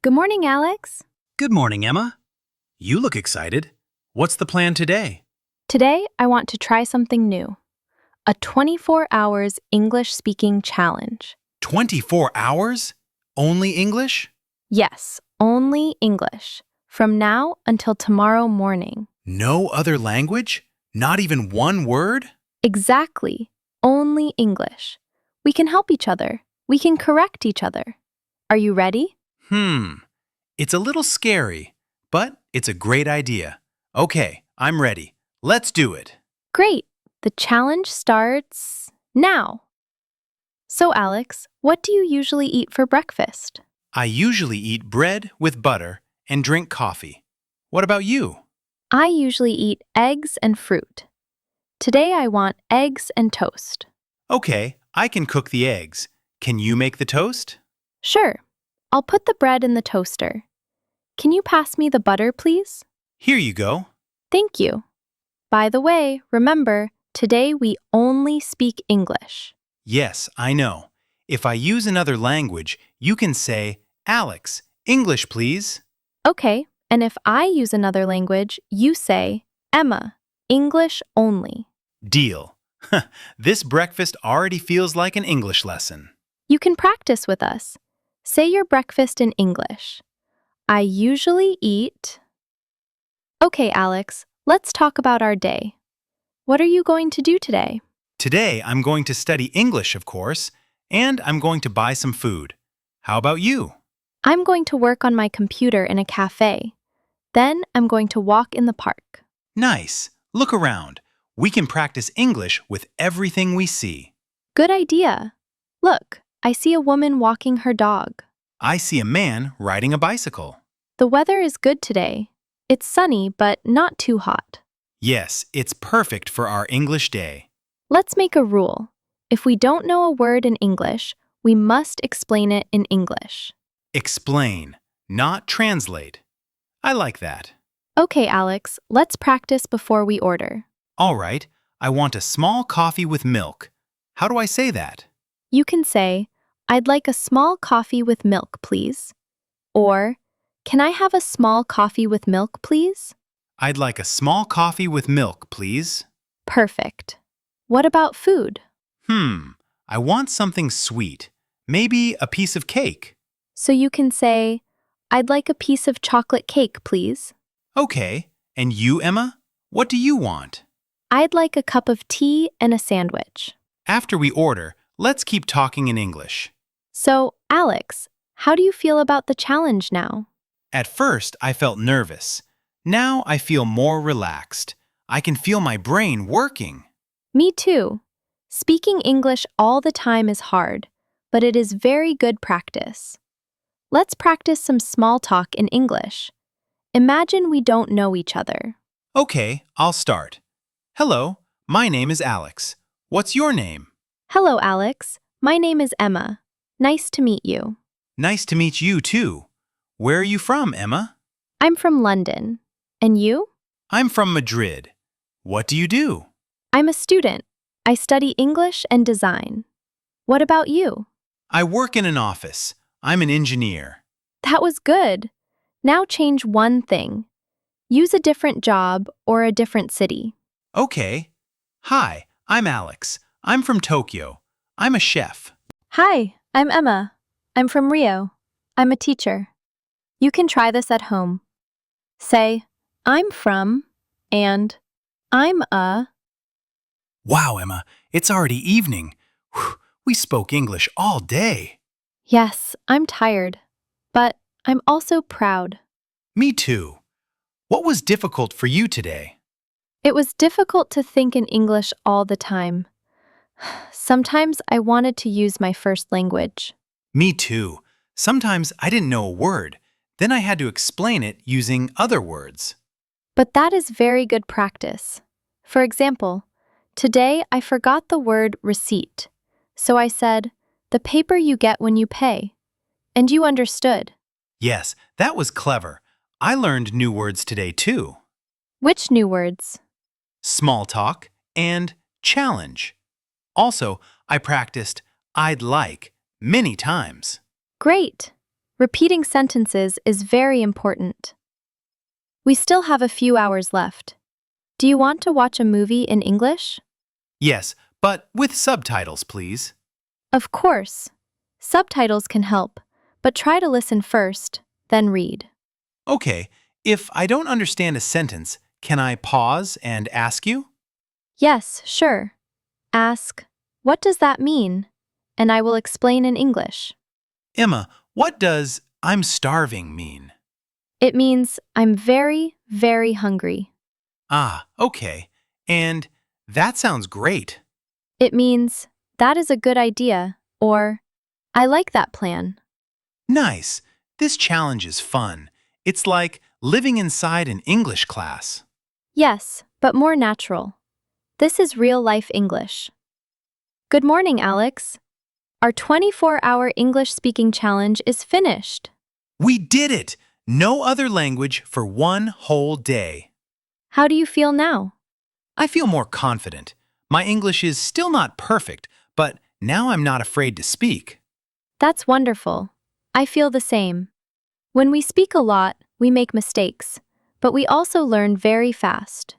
Good morning, Alex. Good morning, Emma. You look excited. What's the plan today? Today, I want to try something new. A 24 hours English speaking challenge. 24 hours? Only English? Yes, only English. From now until tomorrow morning. No other language? Not even one word? Exactly. Only English. We can help each other. We can correct each other. Are you ready? It's a little scary, but it's a great idea. Okay, I'm ready. Let's do it. Great. The challenge starts now. So, Alex, what do you usually eat for breakfast? I usually eat bread with butter and drink coffee. What about you? I usually eat eggs and fruit. Today I want eggs and toast. Okay, I can cook the eggs. Can you make the toast? Sure. I'll put the bread in the toaster. Can you pass me the butter, please? Here you go. Thank you. By the way, remember, today we only speak English. Yes, I know. If I use another language, you can say, Alex, English please. Okay, and if I use another language, you say, Emma, English only. Deal. This breakfast already feels like an English lesson. You can practice with us. Say your breakfast in English. I usually eat... Okay, Alex, let's talk about our day. What are you going to do today? Today, I'm going to study English, of course, and I'm going to buy some food. How about you? I'm going to work on my computer in a café. Then I'm going to walk in the park. Nice. Look around. We can practice English with everything we see. Good idea. Look, I see a woman walking her dog. I see a man riding a bicycle. The weather is good today. It's sunny, but not too hot. Yes, it's perfect for our English day. Let's make a rule. If we don't know a word in English, we must explain it in English. Explain, not translate. I like that. Okay, Alex, let's practice before we order. All right, I want a small coffee with milk. How do I say that? You can say, I'd like a small coffee with milk, please. Or, can I have a small coffee with milk, please? I'd like a small coffee with milk, please. Perfect. What about food? I want something sweet. Maybe a piece of cake. So you can say, I'd like a piece of chocolate cake, please. Okay, and you, Emma? What do you want? I'd like a cup of tea and a sandwich. After we order, let's keep talking in English. So, Alex, how do you feel about the challenge now? At first, I felt nervous. Now I feel more relaxed. I can feel my brain working. Me too. Speaking English all the time is hard, but it is very good practice. Let's practice some small talk in English. Imagine we don't know each other. Okay, I'll start. Hello, my name is Alex. What's your name? Hello, Alex. My name is Emma. Nice to meet you. Nice to meet you, too. Where are you from, Emma? I'm from London. And you? I'm from Madrid. What do you do? I'm a student. I study English and design. What about you? I work in an office. I'm an engineer. That was good. Now change one thing. Use a different job or a different city. Okay. Hi, I'm Alex. I'm from Tokyo. I'm a chef. Hi, I'm Emma. I'm from Rio. I'm a teacher. You can try this at home. Say, I'm from, and I'm a. Wow, Emma, it's already evening. Whew, we spoke English all day. Yes, I'm tired, but I'm also proud. Me too. What was difficult for you today? It was difficult to think in English all the time. Sometimes I wanted to use my first language. Me too. Sometimes I didn't know a word. Then I had to explain it using other words. But that is very good practice. For example, today I forgot the word receipt. So I said, the paper you get when you pay. And you understood. Yes, that was clever. I learned new words today too. Which new words? Small talk and challenge. Also, I practiced I'd like many times. Great! Repeating sentences is very important. We still have a few hours left. Do you want to watch a movie in English? Yes, but with subtitles, please. Of course. Subtitles can help, but try to listen first, then read. Okay, if I don't understand a sentence, can I pause and ask you? Yes, sure. Ask, what does that mean? And I will explain in English. Emma, what does "I'm starving" mean? It means I'm very, very hungry. Ah, okay. And that sounds great. It means that is a good idea, or I like that plan. Nice. This challenge is fun. It's like living inside an English class. Yes, but more natural. This is real life English. Good morning, Alex. Our 24-hour English speaking challenge is finished. We did it! No other language for one whole day. How do you feel now? I feel more confident. My English is still not perfect, but now I'm not afraid to speak. That's wonderful. I feel the same. When we speak a lot, we make mistakes, but we also learn very fast.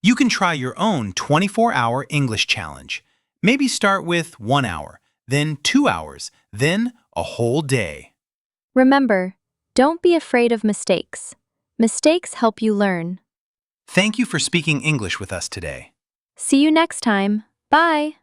You can try your own 24-hour English challenge. Maybe start with 1 hour, then 2 hours, then a whole day. Remember, don't be afraid of mistakes. Mistakes help you learn. Thank you for speaking English with us today. See you next time. Bye.